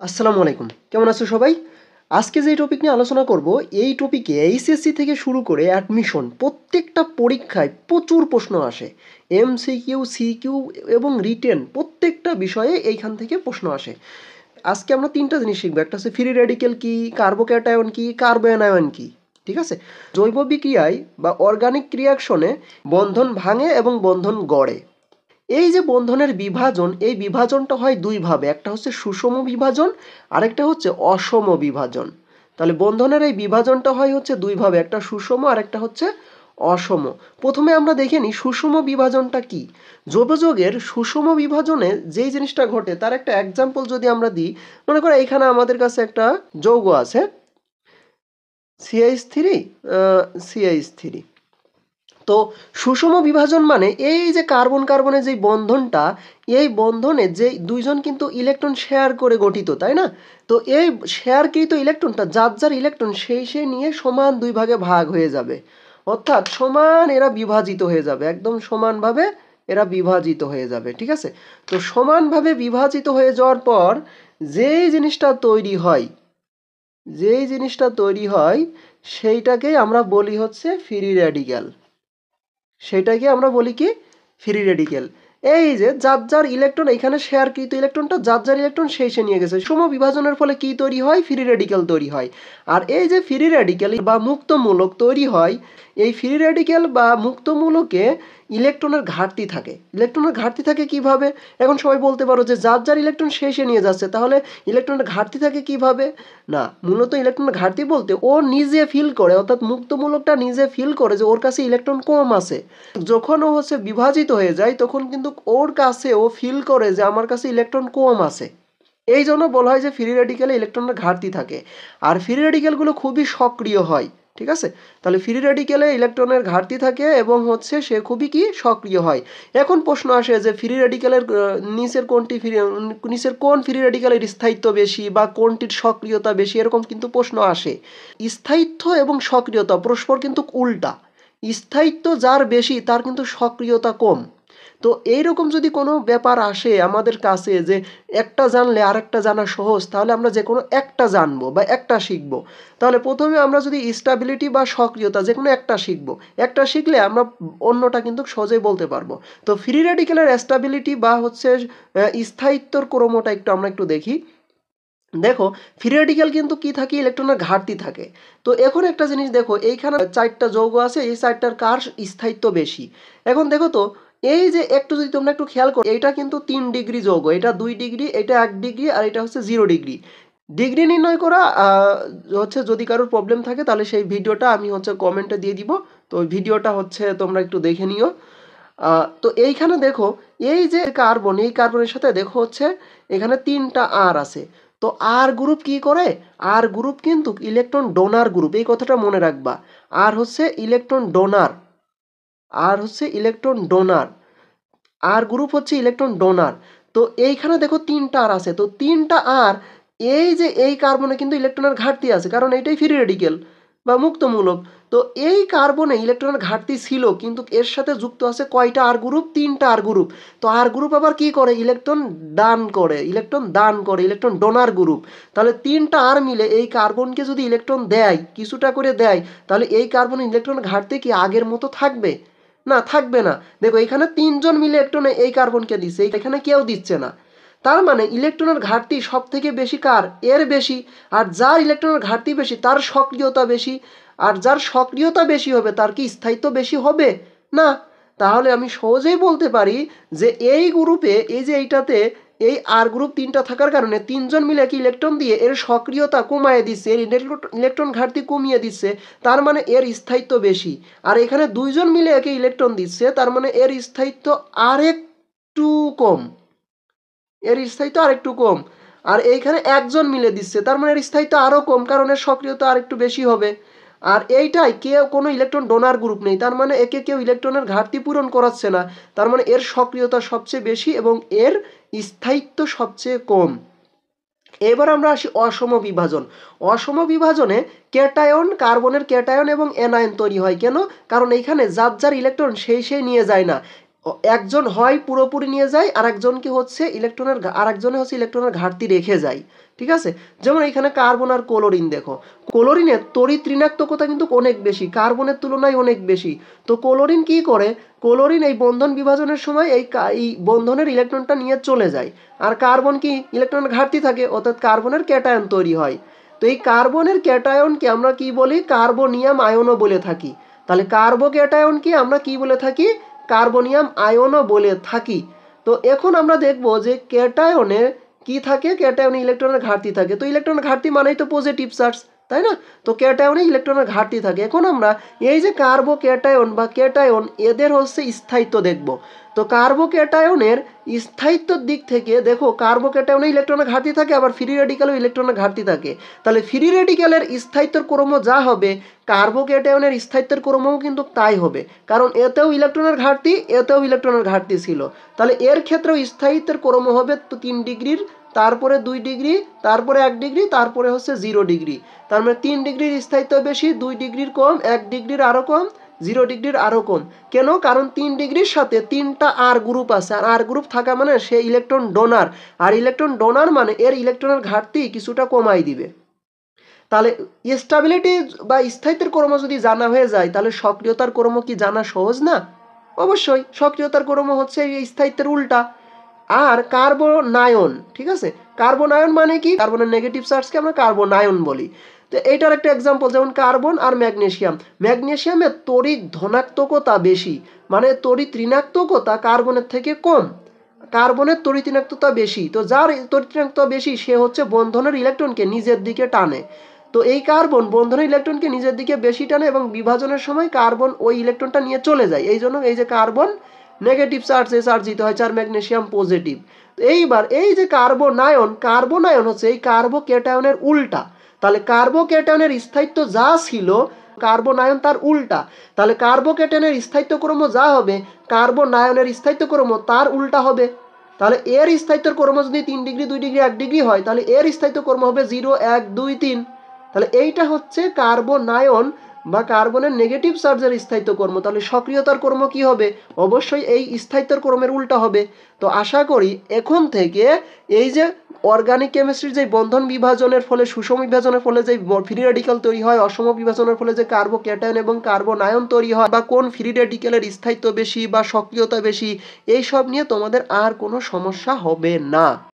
আসসালামু আলাইকুম। কেমন আছো সবাই? আজকে যে টপিক নিয়ে আলোচনা করব, এই টপিকে এইচএসসি থেকে শুরু করে অ্যাডমিশন প্রত্যেকটা পরীক্ষায় প্রচুর প্রশ্ন আসে। এমসিকিউ, সিকিউ এবং রিটেন প্রত্যেকটা বিষয়ে এইখান থেকে প্রশ্ন আসে। আজকে আমরা ৩টা জিনিস শিখব। একটা হচ্ছে ফ্রি রেডিকেল কি, কার্বোক্যাটায়ন কি, কার্বোঅ্যানায়ন কি। ঠিক আছে? জৈব বিক্রিয়ায় বা অর্গানিক রিঅ্যাকশনে বন্ধন ভাঙে এবং বন্ধন গড়ে। এই যে বন্ধনের বিভাজন, এই বিভাজনটা হয় দুই ভাবে। একটা হচ্ছে সুষম বিভাজন, আরেকটা হচ্ছে অসম বিভাজন। তাহলে বন্ধনের এই বিভাজনটা হয় হচ্ছে দুই ভাবে, একটা সুষম আর একটা হচ্ছে অসম। প্রথমে আমরা দেখে নিই সুষম বিভাজনটা কি। জৈব যৌগের সুষম বিভাজনে যেই জিনিসটা ঘটে তার একটা এক্সাম্পল যদি আমরা দিই, মনে করো এখানে আমাদের কাছে একটা যৌগ আছে CH3, CH3। তো সুষম বিভাজন মানে এই যে কার্বন কার্বনের যে বন্ধনটা, এই বন্ধনে যে দুইজন কিন্তু ইলেকট্রন শেয়ার করে গঠিত, তাই না? তো এই শেয়ারকৃত ইলেকট্রনটা যার যার ইলেকট্রন সেই নিয়ে সমান দুই ভাগে ভাগ হয়ে যাবে। অর্থাৎ সমান এরা বিভাজিত হয়ে যাবে, একদম সমানভাবে এরা বিভাজিত হয়ে যাবে। ঠিক আছে? তো সমানভাবে বিভাজিত হয়ে যাওয়ার পর যেই জিনিসটা তৈরি হয়, সেইটাকেই আমরা বলি হচ্ছে ফ্রি রেডিক্যাল। সেটাকে আমরা বলি কি? Free radical. এই যে যার যার ইলেকট্রন এখানে শেয়ারকৃত ইলেকট্রনটা যার যার ইলেকট্রন সে নিয়ে গেছে। সম বিভাজনের ফলে কি তৈরি হয়? ফ্রি রেডিকেল তৈরি হয়। আর এই যে ফ্রি রেডিকেল বা মুক্তমূলক তৈরি হয়, এই ফ্রি রেডিকেল বা মুক্তমূলকে ইলেকট্রনের ঘাটতি থাকে। ইলেকট্রনের ঘাটতি থাকে কিভাবে? এখন সবাই বলতে পারো যে যার যার ইলেকট্রন সে নিয়ে যাচ্ছে, তাহলে ইলেকট্রনের ঘাটতি থাকে কিভাবে? না, মূলত ইলেকট্রনের ঘাটতি বলতে ও নিজে ফিল করে, অর্থাৎ মুক্তমূলকটা নিজে ফিল করে যে ওর কাছে ইলেকট্রন কম আছে। যখন ও হচ্ছে বিভাজিত হয়ে যায় তখন কিন্তু ওর কাছে ও ফিল করে যে আমার কাছে ইলেকট্রন কম আছে। এই জন্য বলা হয় যে ফ্রি রেডিকেলে ইলেকট্রনের ঘাটতি থাকে। আর ফ্রি রেডিকেলগুলো খুবই সক্রিয় হয়। ঠিক আছে? তাহলে ফ্রি রেডিকেলে ইলেকট্রনের ঘাটতি থাকে এবং হচ্ছে সে খুবই কি সক্রিয় হয়। এখন প্রশ্ন আসে যে ফ্রি রেডিকেলের নিচের কোন ফ্রি রেডিকেলের স্থায়িত্ব বেশি বা কোনটির সক্রিয়তা বেশি, এরকম কিন্তু প্রশ্ন আসে। স্থায়িত্ব এবং সক্রিয়তা পরস্পর কিন্তু উল্টা। স্থায়িত্ব যার বেশি তার কিন্তু সক্রিয়তা কম। তো এইরকম যদি কোনো ব্যাপার আসে আমাদের কাছে যে একটা জানলে আরেকটা জানা সহজ, তাহলে আমরা যে কোনো একটা জানবো বা একটা শিখবো। তাহলে প্রথমে আমরা যদি স্টেবিলিটি বা সক্রিয়তা যে কোনো একটা শিখবো, একটা শিখলে আমরা অন্যটা কিন্তু সহজেই বলতে পারবো। তো ফ্রি রেডিকেলের স্টেবিলিটি বা হচ্ছে স্থায়িত্বর ক্রমটা আমরা একটু দেখি। দেখো, ফ্রি রেডিক্যাল কিন্তু কি থাকে? ইলেকট্রনের ঘাটতি থাকে। তো এখন একটা জিনিস দেখো, এইখানে 4টা যৌগ আছে, এই 4টার কার স্থায়িত্ব বেশি? এখন দেখো তো, এই যে একটু যদি তোমরা একটু খেয়াল করো, এটা কিন্তু 3 ডিগ্রি যৌগ, এটা 2 ডিগ্রি, এটা 1 ডিগ্রি, আর এটা হচ্ছে 0 ডিগ্রি। ডিগ্রি নির্ণয় করা হচ্ছে যদি কারোর প্রবলেম থাকে তাহলে সেই ভিডিওটা আমি হচ্ছে কমেন্টে দিয়ে দিব। তো ওই ভিডিওটা হচ্ছে তোমরা একটু দেখে নিও। তো এইখানে দেখো, এই যে কার্বন, এই কার্বনের সাথে দেখো হচ্ছে এখানে 3টা আর আছে। তো আর গ্রুপ কি করে? আর গ্রুপ কিন্তু ইলেকট্রন ডোনার গ্রুপ, এই কথাটা মনে রাখবা। আর হচ্ছে ইলেকট্রন ডোনার, আর হচ্ছে ইলেকট্রন ডোনার, আর গ্রুপ হচ্ছে ইলেকট্রন ডোনার। তো এইখানে দেখো 3টা আর আছে। তো 3টা আর, এই যে এই কার্বনে কিন্তু ইলেকট্রনের ঘাটতি আছে, কারণ এইটাই ফ্রি রেডিকেল বা মুক্তমূলক। তো এই কার্বনে ইলেকট্রনের ঘাটতি ছিল, কিন্তু এর সাথে যুক্ত আছে কয়টা আর গ্রুপ? 3টা আর গ্রুপ। তো আর গ্রুপ আবার কি করে? ইলেকট্রন দান করে, ইলেকট্রন ডোনার গ্রুপ। তাহলে 3টা আর মিলে এই কার্বনকে যদি ইলেকট্রন দেয়, কিছুটা করে দেয়, তাহলে এই কার্বনের ইলেকট্রনের ঘাটতি কি আগের মতো থাকবে? না, থাকবে না। দেখো, এখানে 3জন মিলে ইলেকট্রন এই কার্বনকে দিচ্ছে, এখানে কেউ দিচ্ছে না। তার মানে ইলেকট্রনের ঘাটতি সব থেকে বেশি কার? এর বেশি। আর যার ইলেকট্রনের ঘাটতি বেশি তার সক্রিয়তা বেশি। আর যার সক্রিয়তা বেশি হবে তার কি স্থায়িত্ব বেশি হবে? না। তাহলে আমি সহজেই বলতে পারি যে এই গ্রুপে, এই যে এইটাতে এই আর গ্রুপ 3টা থাকার কারণে 3জন মিলে কি ইলেকট্রন দিয়ে এর সক্রিয়তা কমায় দিচ্ছে, এর ইলেকট্রন ঘাটতি কমিয়ে দিচ্ছে। তার মানে এর স্থায়িত্ব বেশি। আর এখানে 2জন মিলে একে ইলেকট্রন দিচ্ছে, তার মানে এর স্থায়িত্ব আরেকটু কম, এর স্থায়িত্ব আরেকটু কম। আর এইখানে 1জন মিলে দিচ্ছে, তার মানে এর স্থায়িত্ব আরো কম, কারণ এর সক্রিয়তা আরেকটু বেশি হবে। আর এইটাই কেউ কোনো ইলেকট্রন ডোনার গ্রুপ নেই, তার মানে একে কেউ ইলেকট্রনের ঘাটতি পূরণ করাচ্ছে না। তার মানে এর সক্রিয়তা সবচেয়ে বেশি এবং এর স্থায়িত্ব সবচেয়ে কম। এবার আমরা আসি অসম বিভাজন। অসম বিভাজনে ক্যাটায়ন, কার্বনের ক্যাটায়ন এবং অ্যানায়ন তৈরি হয়। কেন? কারণ এইখানে যার যার ইলেকট্রন সেই নিয়ে যায় না। একজন হয় পুরোপুরি নিয়ে যায়, আর একজনকে হচ্ছে ইলেকট্রনের ঘাটতি রেখে যায়। ঠিক আছে, যেমন এখানে কার্বন আর ক্লোরিন দেখো, ক্লোরিনের তড়িৎ ঋণাত্মকতা কিন্তু অনেক বেশি, কার্বনের তুলনায় অনেক বেশি। তো ক্লোরিন কি করে, ক্লোরিন এই বন্ধন বিভাজনের সময় এই বন্ধনের ইলেকট্রনটা নিয়ে চলে যায়, আর কার্বন কি ইলেকট্রনের ঘাটতি থাকে, অর্থাৎ কার্বনের ক্যাটায়ন তৈরি হয়। তো এই কার্বনের ক্যাটায়নকে আমরা কি বলি, কার্বনিয়াম আয়নও বলে থাকি। তাহলে কার্বো ক্যাটায়নকে আমরা কি বলে থাকি, কার্বনিয়াম আয়নও বলে থাকি। তো এখন আমরা দেখব যে ক্যাটায়নে কি থাকে, ক্যাটায়নে ইলেকট্রনের ঘাটতি থাকে। তো ইলেকট্রনের ঘাটতি মানেই তো পজিটিভ চার্জ, তাই না? তো ক্যাটায়নে ইলেকট্রনের ঘাটতি থাকে। এখন আমরা এই যে কার্বো ক্যাটায়ন বা ক্যাটায়ন, এদের হচ্ছে স্থায়িত্ব দেখব। তো কার্বো ক্যাটায়নের স্থায়িত্বর দিক থেকে দেখো, কার্বো ক্যাটায়নে ইলেকট্রনের ঘাটতি থাকে, আবার ফ্রি রেডিক্যালেও ইলেকট্রনের ঘাটতি থাকে। তাহলে ফ্রি রেডিক্যালের স্থায়িত্বের ক্রম যা হবে, কার্বো ক্যাটায়নের স্থায়িত্বের ক্রমও কিন্তু তাই হবে, কারণ এতেও ইলেকট্রনের ঘাটতি, এতেও ইলেকট্রনের ঘাটতি ছিল। তাহলে এর ক্ষেত্রেও স্থায়িত্বের ক্রম হবে 3 ডিগ্রির, তারপরে 2 ডিগ্রি, তারপরে 1 ডিগ্রি, তারপরে হচ্ছে 0 ডিগ্রি। তার মানে 3 ডিগ্রির স্থায়িত্ব বেশি, 2 ডিগ্রির কম, 1 ডিগ্রির আরো কম, 0 ডিগ্রির আরো কম। কেন? কারণ 3 ডিগ্রির সাথে 3টা আর গ্রুপ আছে, আর আর গ্রুপ থাকা মানে সে ইলেকট্রন ডোনার, আর ইলেকট্রন ডোনার মানে এর ইলেকট্রনের ঘাটতি কিছুটা কমাই দিবে। তাহলে স্টেবিলিটি বা স্থায়িত্বের ক্রম যদি জানা হয়ে যায়, তাহলে সক্রিয়তার ক্রম কি জানা সহজ না? অবশ্যই, সক্রিয়তার ক্রম হচ্ছে এই স্থায়িত্বের উল্টা। আর কার্বনায়ন, ঠিক আছে, কার্বনায়ন মানে কি, কার্বনের নেগেটিভ চার্জকে আমরা কার্বনায়ন বলি। তো এইটার একটা এক্সাম্পল, যেমন কার্বন আর ম্যাগনেসিয়াম, ম্যাগনেসিয়ামের তড়িৎ ধনাত্মকতা বেশি, মানে তড়িৎ ঋণাত্মকতা কার্বনের থেকে কম, কার্বনের তড়িৎ ঋণাত্মকতা বেশি। তো যার তড়িৎ ঋণাত্মকতা বেশি সে হচ্ছে বন্ধনের ইলেকট্রনকে নিজের দিকে টানে। তো এই কার্বন বন্ধনের ইলেকট্রনকে নিজের দিকে বেশি টানে, এবং বিভাজনের সময় কার্বন ওই ইলেকট্রনটা নিয়ে চলে যায়। এই জন্য এই যে কার্বন নেগেটিভ চার্জে চার্জিত হয়, আর ম্যাগনেসিয়াম পজিটিভ। এইবার এই যে কার্বনায়ন, কার্বনায়ন হচ্ছে এই কার্বো ক্যাটায়নের উল্টা। তাহলে কার্বো ক্যাটায়নের স্থায়িত্ব যা ছিল, কার্বনায়ন তার উল্টা। তাহলে কার্বো ক্যাটায়নের স্থায়িত্ব ক্রম যা হবে, কার্বনায়নের স্থায়িত্ব ক্রম তার উল্টা হবে। তাহলে এর স্থায়িত্বের ক্রম যদি 3 ডিগ্রি, 2 ডিগ্রি, 1 ডিগ্রি হয়, তাহলে এর স্থায়িত্ব ক্রম হবে 0, 1, 2, 3। তাহলে এইটা হচ্ছে কার্বনায়ন বা কার্বনের নেগেটিভ চার্জের স্থায়িত্ব কর্ম। তাহলে সক্রিয়তার কর্ম কি হবে? অবশ্যই এই স্থায়িত্বের কর্মের উল্টা হবে। তো আশা করি এখন থেকে এই যে অর্গানিক কেমিস্ট্রির যে বন্ধন বিভাজনের ফলে, সুষম বিভাজনের ফলে যে ফ্রি রেডিক্যাল তৈরি হয়, অসম বিভাজনের ফলে যে কার্বো ক্যাটায়ন এবং কার্বনায়ন তৈরি হয়, বা কোন ফ্রি রেডিক্যালের স্থায়িত্ব বেশি বা সক্রিয়তা বেশি, এই সব নিয়ে তোমাদের আর কোনো সমস্যা হবে না।